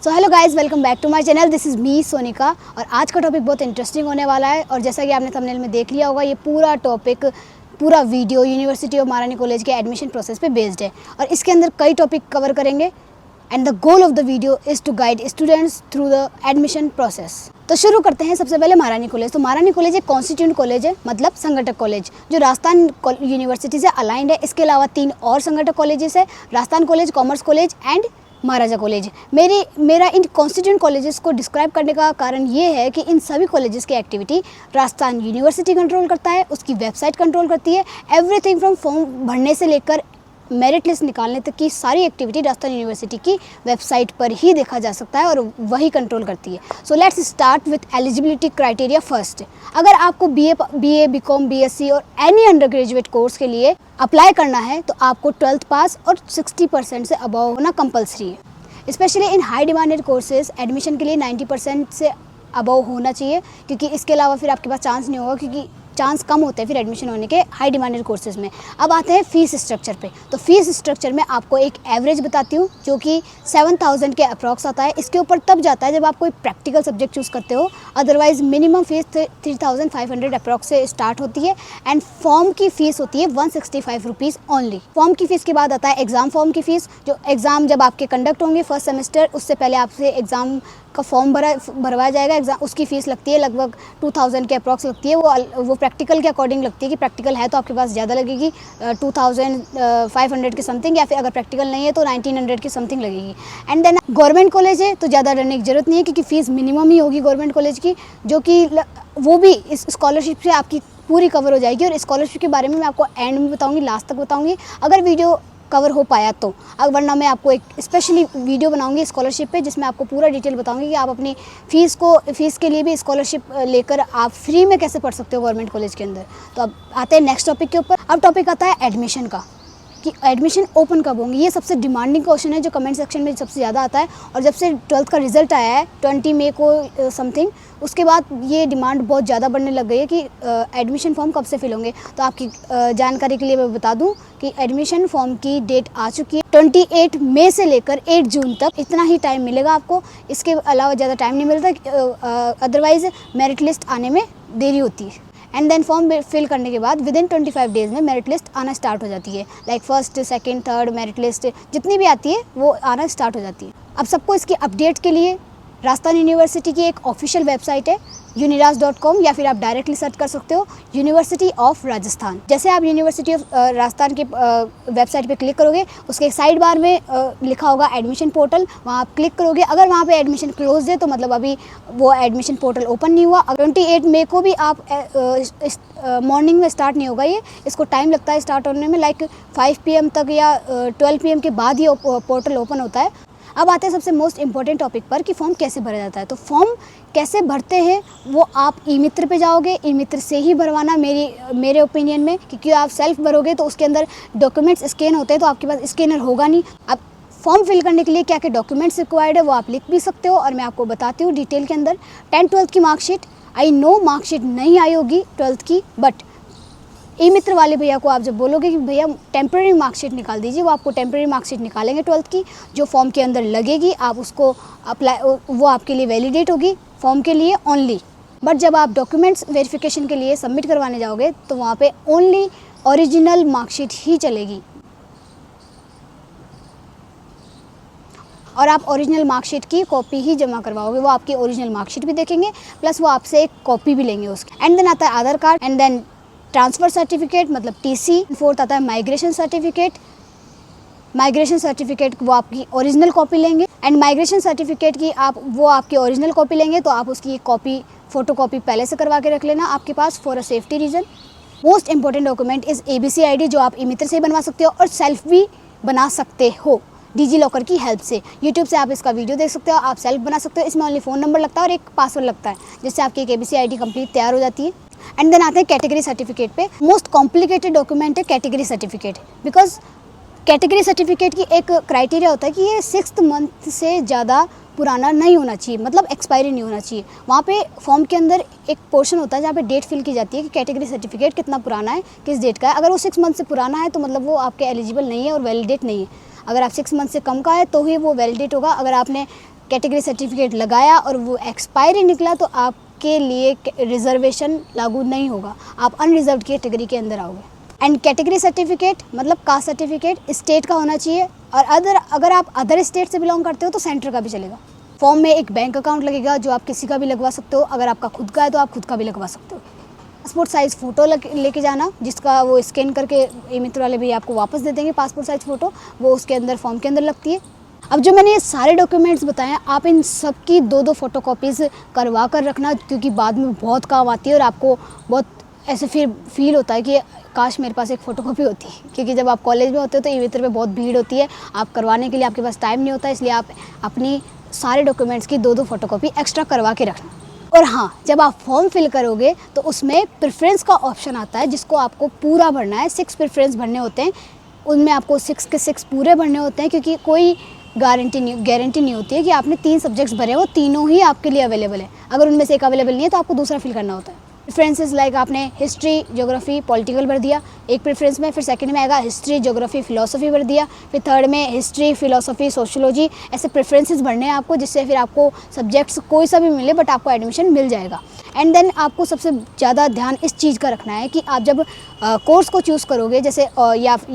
So hello guys, welcome back to my channel. This is me Sonika और आज का topic बहुत इंटरेस्टिंग होने वाला है। और जैसा कि आपने थंबनेल में देख लिया होगा, ये पूरा टॉपिक, पूरा video university of Maharani college के एडमिशन प्रोसेस पे बेस्ड है और इसके अंदर कई टॉपिक कवर करेंगे। And the goal of the video is to guide students through the admission process. तो शुरू करते हैं सबसे पहले महारानी कॉलेज। तो महारानी कॉलेज एक कॉन्स्टिट्यूंट कॉलेज है, मतलब संगठक कॉलेज, जो राजस्थान यूनिवर्सिटी से अलाइंड है। इसके अलावा 3 और संगठक कॉलेजेस है, Rajasthan college, commerce college and Maharaja college. मेरा इन कॉन्स्टिट्यूंट कॉलेजेस को डिस्क्राइब करने का कारण ये है कि इन सभी कॉलेजेस की एक्टिविटी राजस्थान यूनिवर्सिटी कंट्रोल करता है, उसकी वेबसाइट कंट्रोल करती है। एवरीथिंग फ्रॉम फॉर्म भरने से लेकर मेरिट लिस्ट निकालने तक की सारी एक्टिविटी राजस्थान यूनिवर्सिटी की वेबसाइट पर ही देखा जा सकता है और वही कंट्रोल करती है। So let's start with eligibility criteria first. अगर आपको बीए, बीकॉम, बीएससी और एनी अंडर ग्रेजुएट कोर्स के लिए अप्लाई करना है तो आपको 12th पास और 60% से अबव होना कंपलसरी है। Specially in high demanded courses admission के लिए 90% से अबव होना चाहिए, क्योंकि इसके अलावा फिर आपके पास चांस नहीं होगा, क्योंकि चांस कम होते हैं फिर एडमिशन होने के हाई डिमांडेड कोर्सेज में। अब आते हैं फीस स्ट्रक्चर पे। तो फीस स्ट्रक्चर में आपको एक एवरेज बताती हूँ जो कि 7000 के अप्रॉक्स आता है। इसके ऊपर तब जाता है जब आप कोई प्रैक्टिकल सब्जेक्ट चूज़ करते हो, अदरवाइज मिनिमम फीस 3500 अप्रॉक्स से स्टार्ट होती है। एंड फॉर्म की फ़ीस होती है 165 रुपीज़ ओनली। फॉर्म की फ़ीस के बाद आता है एग्ज़ाम फॉर्म की फ़ीस। जो एग्ज़ाम जब आपके कंडक्ट होंगे फर्स्ट सेमेस्टर, उससे पहले आपसे एग्ज़ाम का फॉर्म भरवाया जाएगा। एग्जाम उसकी फ़ीस लगती है लगभग 2000 के अप्रॉक्स लगती है। वो प्रैक्टिकल के अकॉर्डिंग लगती है कि प्रैक्टिकल है तो आपके पास ज़्यादा लगेगी, 2500 के समथिंग, या फिर अगर प्रैक्टिकल नहीं है तो 1900 के समथिंग लगेगी। एंड देन गवर्नमेंट कॉलेज है तो ज़्यादा डरने की ज़रूरत नहीं है, क्योंकि फ़ीस मिनिमम ही होगी गवर्नमेंट कॉलेज की, जो कि वो भी इस स्कॉलरशिप से आपकी पूरी कवर हो जाएगी। और स्कॉलरशिप के बारे में मैं आपको एंड में बताऊँगी, लास्ट तक बताऊँगी अगर वीडियो कवर हो पाया तो। वरना मैं आपको एक स्पेशली वीडियो बनाऊंगी स्कॉलरशिप पे, जिसमें आपको पूरा डिटेल बताऊंगी कि आप अपनी फ़ीस के लिए भी स्कॉलरशिप लेकर आप फ्री में कैसे पढ़ सकते हो गवर्नमेंट कॉलेज के अंदर। तो अब आते हैं नेक्स्ट टॉपिक के ऊपर। अब टॉपिक आता है एडमिशन का, कि एडमिशन ओपन कब होंगे। ये सबसे डिमांडिंग क्वेश्चन है जो कमेंट सेक्शन में सबसे ज़्यादा आता है। और जब से 12th का रिजल्ट आया है 20 मई को समथिंग, उसके बाद ये डिमांड बहुत ज़्यादा बढ़ने लग गई है कि एडमिशन फॉर्म कब से फिल होंगे। तो आपकी जानकारी के लिए मैं बता दूं कि एडमिशन फॉर्म की डेट आ चुकी है। 28 मई से लेकर 8 जून तक इतना ही टाइम मिलेगा आपको, इसके अलावा ज़्यादा टाइम नहीं मिलता। अदरवाइज़ मेरिट लिस्ट आने में देरी होती है। एंड देन फॉर्म फिल करने के बाद विदिन 25 डेज़ में मेरिट लिस्ट आना स्टार्ट हो जाती है। Like first, second, third merit list जितनी भी आती है वो आना स्टार्ट हो जाती है। अब सबको इसकी अपडेट के लिए राजस्थान यूनिवर्सिटी की एक ऑफिशियल वेबसाइट है uniraj.com, या फिर आप डायरेक्टली सर्च कर सकते हो यूनिवर्सिटी ऑफ राजस्थान। जैसे आप यूनिवर्सिटी ऑफ राजस्थान के वेबसाइट पे क्लिक करोगे, उसके साइड बार में लिखा होगा एडमिशन पोर्टल, वहाँ आप क्लिक करोगे। अगर वहाँ पे एडमिशन क्लोज है तो मतलब अभी वो एडमिशन पोर्टल ओपन नहीं हुआ। 28 मई को भी आप मॉर्निंग में स्टार्ट नहीं होगा ये, इसको टाइम लगता है स्टार्ट होने में, लाइक 5 PM तक या 12 PM के बाद ही पोर्टल ओपन होता है। अब आते हैं सबसे मोस्ट इम्पॉर्टेंट टॉपिक पर कि फॉर्म कैसे भरा जाता है। तो फॉर्म कैसे भरते हैं वो आप ई मित्र पे जाओगे, ई मित्र से ही भरवाना मेरे ओपिनियन में, क्योंकि आप सेल्फ भरोगे तो उसके अंदर डॉक्यूमेंट्स स्कैन होते हैं तो आपके पास स्कैनर होगा नहीं। अब फॉर्म फिल करने के लिए क्या क्या डॉक्यूमेंट्स रिक्वायर्ड है वो आप लिख भी सकते हो और मैं आपको बताती हूँ डिटेल के अंदर। 10th-12th की मार्कशीट, आई नो मार्कशीट नहीं आई होगी 12th की, बट ई मित्र वाले भैया को आप जब बोलोगे कि भैया टेम्प्रेरी मार्कशीट निकाल दीजिए, वो आपको टेम्प्रेरी मार्कशीट निकालेंगे 12th की, जो फॉर्म के अंदर लगेगी। आप उसको अप्लाई, वो आपके लिए वैलिडेट होगी फॉर्म के लिए ओनली। बट जब आप डॉक्यूमेंट्स वेरिफिकेशन के लिए सबमिट करवाने जाओगे तो वहाँ पे ओनली ओरिजिनल मार्कशीट ही चलेगी। और आप ओरिजिनल मार्कशीट की कॉपी ही जमा करवाओगे, वो आपकी ओरिजिनल मार्कशीट भी देखेंगे, प्लस वो आपसे एक कॉपी भी लेंगे उसकी। एंड देन आता है Aadhaar card, and then transfer certificate मतलब TC। 4th आता है माइग्रेशन सर्टिफिकेट। माइग्रेशन सर्टिफिकेट वो आपकी ओरिजिनल कॉपी लेंगे, एंड माइग्रेशन सर्टिफिकेट की वो आपकी ओरिजिनल कॉपी लेंगे तो आप उसकी कॉपी, फ़ोटो कॉपी पहले से करवा के रख लेना आपके पास for a safety reason. Most important document is ABC ID, जो आप ई मित्र से बनवा सकते हो और सेल्फ भी बना सकते हो डिजी लॉकर की हेल्प से। यूट्यूब से आप इसका वीडियो देख सकते हो, आप सेल्फ बना सकते हो। इसमें ओनली फ़ोन नंबर लगता है और एक पासवर्ड लगता है, जिससे आपकी एक ABC ID कंप्लीट तैयार हो जाती है। एंड देन आते हैं कैटेगरी सर्टिफिकेट पे। मोस्ट कॉम्प्लिकेटेड डॉक्यूमेंट है category certificate, because category certificate की एक क्राइटेरिया होता है कि ये 6th मंथ से ज़्यादा पुराना नहीं होना चाहिए, मतलब एक्सपायरी नहीं होना चाहिए। वहाँ पे फॉर्म के अंदर एक पोर्शन होता है जहाँ पे डेट फिल की जाती है कि कैटेगरी सर्टिफिकेट कितना पुराना है, किस डेट का है। अगर वो 6 मंथ से पुराना है तो मतलब वो आपके एलिजिबल नहीं है और वैलिडेट नहीं है। अगर आप 6 मंथ से कम का है तो ही वो वैलिडेट होगा। अगर आपने कैटेगरी सर्टिफिकेट लगाया और वो एक्सपायरी निकला तो आपके लिए रिजर्वेशन लागू नहीं होगा, आप अनरिजर्व्ड कैटेगरी के अंदर आओगे। एंड कैटेगरी सर्टिफिकेट मतलब कास्ट सर्टिफिकेट स्टेट का होना चाहिए, और अगर आप अदर स्टेट से बिलोंग करते हो तो सेंटर का भी चलेगा। फॉर्म में एक बैंक अकाउंट लगेगा जो आप किसी का भी लगवा सकते हो, अगर आपका खुद का है तो आप खुद का भी लगवा सकते हो। पासपोर्ट साइज़ फ़ोटो लेके जाना, जिसका वो स्कैन करके ई मित्र वाले भी आपको वापस दे देंगे पासपोर्ट साइज़ फ़ोटो, वो उसके अंदर फॉर्म के अंदर लगती है। अब जो मैंने ये सारे डॉक्यूमेंट्स बताए आप इन सब की 2-2 फ़ोटोकॉपीज़ करवा कर रखना, क्योंकि बाद में बहुत काम आती है और आपको बहुत ऐसे फिर फील होता है कि काश मेरे पास एक फ़ोटोकॉपी होती, क्योंकि जब आप कॉलेज में होते हो तो ई मित्र पे बहुत भीड़ होती है, आप करवाने के लिए आपके पास टाइम नहीं होता, इसलिए आप अपनी सारे डॉक्यूमेंट्स की 2-2 फ़ोटोकॉपी एक्स्ट्रा करवा के रखना। और हाँ, जब आप फॉर्म फिल करोगे तो उसमें प्रेफरेंस का ऑप्शन आता है जिसको आपको पूरा भरना है। 6 प्रेफरेंस भरने होते हैं, उनमें आपको 6 के 6 पूरे भरने होते हैं, क्योंकि कोई गारंटी नहीं होती है कि आपने 3 सब्जेक्ट्स भरे वो तीनों ही आपके लिए अवेलेबल है। अगर उनमें से एक अवेलेबल नहीं है तो आपको दूसरा फिल करना होता है। प्रेफरेंसेस लाइक आपने हिस्ट्री, ज्योग्राफी, पॉलिटिकल भर दिया एक प्रेफरेंस में, फिर सेकंड में आएगा हिस्ट्री, ज्योग्राफी, फिलोसफी भर दिया, फिर थर्ड में हिस्ट्री, फिलोसफी, सोशियोलॉजी, ऐसे प्रेफरेंसेस भरने हैं आपको, जिससे फिर आपको सब्जेक्ट्स कोई सा भी मिले बट आपको एडमिशन मिल जाएगा। एंड देन आपको सबसे ज़्यादा ध्यान इस चीज़ का रखना है कि आप जब कोर्स को चूज़ करोगे, जैसे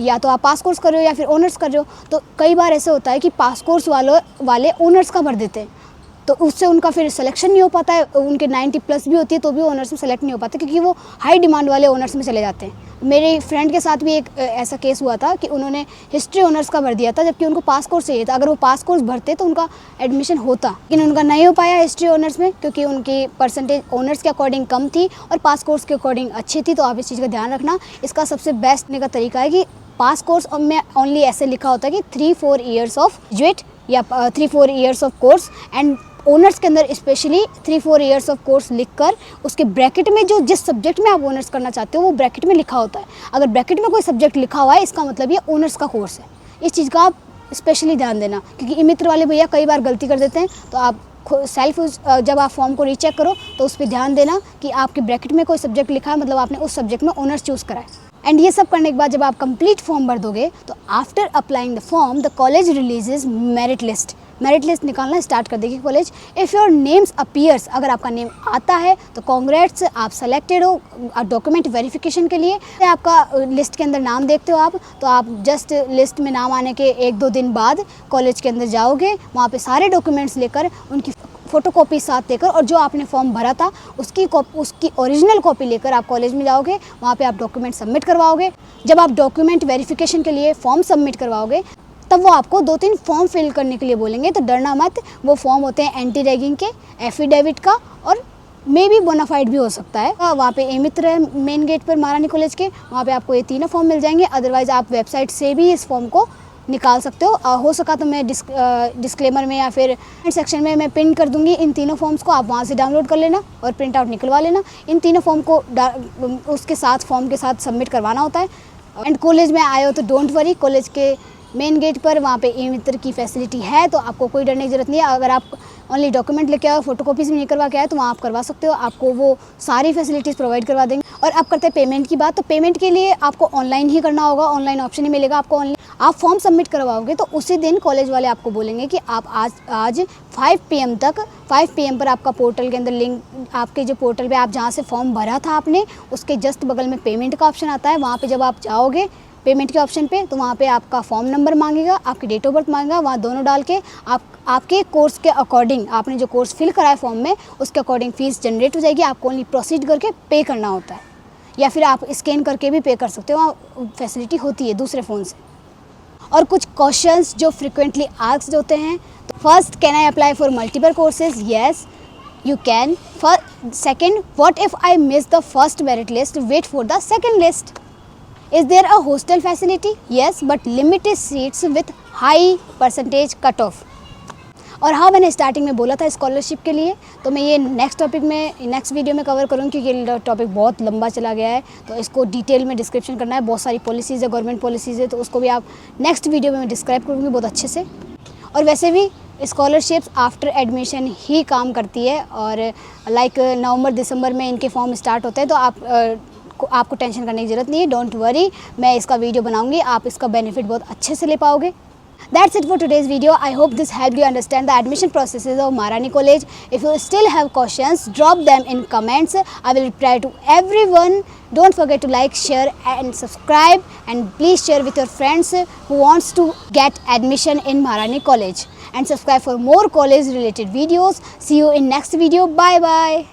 या तो आप पास कोर्स कर रहे हो या फिर ऑनर्स कर रहे हो, तो कई बार ऐसे होता है कि पास कोर्स वाले ऑनर्स का भर देते हैं, तो उससे उनका फिर सिलेक्शन नहीं हो पाता है, उनके 90+ भी होती है तो भी ऑनर्स में सेलेक्ट नहीं हो पाते, क्योंकि वो हाई डिमांड वाले ऑनर्स में चले जाते हैं। मेरे फ्रेंड के साथ भी एक ऐसा केस हुआ था कि उन्होंने हिस्ट्री ऑनर्स का भर दिया था, जबकि उनको पास कोर्स चाहिए था। अगर वो पास कोर्स भरते तो उनका एडमिशन होता, लेकिन उनका नहीं हो पाया हिस्ट्री ऑनर्स में, क्योंकि उनकी परसेंटेज ऑनर्स के अकॉर्डिंग कम थी और पास कोर्स के अकॉर्डिंग अच्छी थी। तो आप इस चीज़ का ध्यान रखना। इसका सबसे बेस्ट का तरीका है कि पास कोर्स में ओनली ऐसे लिखा होता है कि 3-4 ईयर्स ऑफ ग्रेजुएट या 3-4 years of course, and honours के अंदर स्पेशली 3-4 ईयर्स ऑफ कोर्स लिखकर उसके ब्रैकेट में जो जिस सब्जेक्ट में आप ऑनर्स करना चाहते हो वो ब्रैकेट में लिखा होता है। अगर ब्रैकेट में कोई सब्जेक्ट लिखा हुआ है इसका मतलब ये ऑनर्स का कोर्स है। इस चीज़ का आप स्पेशली ध्यान देना, क्योंकि ई मित्र वाले भैया कई बार गलती कर देते हैं। तो आप जब आप फॉर्म को रीचेक करो तो उस पर ध्यान देना कि आपके ब्रैकेट में कोई सब्जेक्ट लिखा है, मतलब आपने उस सब्जेक्ट में ऑनर्स चूज़ करा है। एंड ये सब करने के बाद जब आप कंप्लीट फॉर्म भर दोगे तो after applying the form the college releases merit list. Merit list निकालना स्टार्ट कर देगी college. If your names appears, अगर आपका नेम आता है तो कॉन्ग्रेट्स, आप सेलेक्टेड हो डॉक्यूमेंट वेरिफिकेशन के लिए। आपका लिस्ट के अंदर नाम देखते हो आप, तो आप जस्ट लिस्ट में नाम आने के 1-2 दिन बाद कॉलेज के अंदर जाओगे, वहाँ पे सारे डॉक्यूमेंट्स लेकर उनकी फ़ोटोकॉपी साथ देकर, और जो आपने फॉर्म भरा था उसकी ओरिजिनल कॉपी लेकर आप कॉलेज में जाओगे, वहाँ पे आप डॉक्यूमेंट सबमिट करवाओगे। जब आप डॉक्यूमेंट वेरिफिकेशन के लिए फॉर्म सबमिट करवाओगे तब वो आपको 2-3 फॉर्म फिल करने के लिए बोलेंगे, तो डरना मत। वो फॉर्म होते हैं एंटी रैगिंग के, एफिडेविट का, और मे बी बोनाफाइड भी हो सकता है। वहाँ पे ई मित्र है मेन गेट पर महारानी कॉलेज के, वहाँ पे आपको ये तीनों फॉर्म मिल जाएंगे। अदरवाइज़ आप वेबसाइट से भी इस फॉर्म को निकाल सकते हो सका तो मैं डिस्क्लेमर में या फिर सेक्शन में मैं पिन कर दूंगी इन तीनों फॉर्म्स को, आप वहाँ से डाउनलोड कर लेना और प्रिंट आउट निकलवा लेना। इन तीनों फॉर्म को उसके साथ फॉर्म के साथ सबमिट करवाना होता है। एंड कॉलेज में आए हो तो डोंट वरी, कॉलेज के मेन गेट पर वहाँ पे ई मित्र की फैसिलिटी है, तो आपको कोई डरने की ज़रूरत नहीं है। अगर आप ओनली डॉक्यूमेंट लेके आओ, फोटोकॉपीज़ भी नहीं करवा के आए, तो वहाँ आप करवा सकते हो, आपको वो सारी फैसिलिटीज़ प्रोवाइड करवा देंगे। और अब करते हैं पेमेंट की बात। तो पेमेंट के लिए आपको ऑनलाइन ही करना होगा, ऑनलाइन ऑप्शन ही मिलेगा आपको। ऑनलाइन आप फॉर्म सबमिट करवाओगे तो उसी दिन कॉलेज वाले आपको बोलेंगे कि आप आज 5 PM पर आपका पोर्टल के अंदर लिंक, आपके जो पोर्टल पे आप जहाँ से फॉर्म भरा था आपने, उसके जस्ट बगल में पेमेंट का ऑप्शन आता है। वहाँ पे जब आप जाओगे पेमेंट के ऑप्शन पे, तो वहाँ पे आपका फॉर्म नंबर मांगेगा, आपकी डेट ऑफ बर्थ मांगेगा, वहाँ दोनों डाल के आपके कोर्स के अकॉर्डिंग, आपने जो कोर्स फिल करा है फॉर्म में उसके अकॉर्डिंग फ़ीस जनरेट हो जाएगी। आपको ओनली प्रोसीड करके पे करना होता है, या फिर आप स्कैन करके भी पे कर सकते हो, वहाँ फैसिलिटी होती है दूसरे फ़ोन से। और कुछ क्वेश्चंस जो फ्रिक्वेंटली आस्क्ड होते हैं, तो first, can I apply for multiple courses? Yes you can. Second, what if I miss the first merit list? Wait for the second list. Is there a hostel facility? Yes, but limited seats with high percentage cut off. और हाँ, मैंने starting में बोला था scholarship के लिए, तो मैं ये नेक्स्ट वीडियो में कवर करूँगी, क्योंकि टॉपिक बहुत लंबा चला गया है, तो इसको डिटेल में डिस्क्रिप्शन करना है। बहुत सारी पॉलिसीज़ है, गवर्नमेंट पॉलिसीज़ है, तो उसको भी आप नेक्स्ट वीडियो में मैं डिस्क्राइब करूँगी बहुत अच्छे से। और वैसे भी स्कॉलरशिप्स आफ्टर एडमिशन ही काम करती है, और लाइक नवंबर-दिसंबर में इनके फॉर्म स्टार्ट होते हैं, तो आपको टेंशन करने की ज़रूरत नहीं है। डोंट वरी, मैं इसका वीडियो बनाऊंगी, आप इसका बेनिफिट बहुत अच्छे से ले पाओगे। That's it for today's video. I hope this helped you understand the admission processes of Maharani College. If you still have questions, drop them in comments. I will reply to everyone. Don't forget to like, share and subscribe, and please share with your friends who wants to get admission in Maharani College, and subscribe for more college related videos. See you in next video. Bye bye.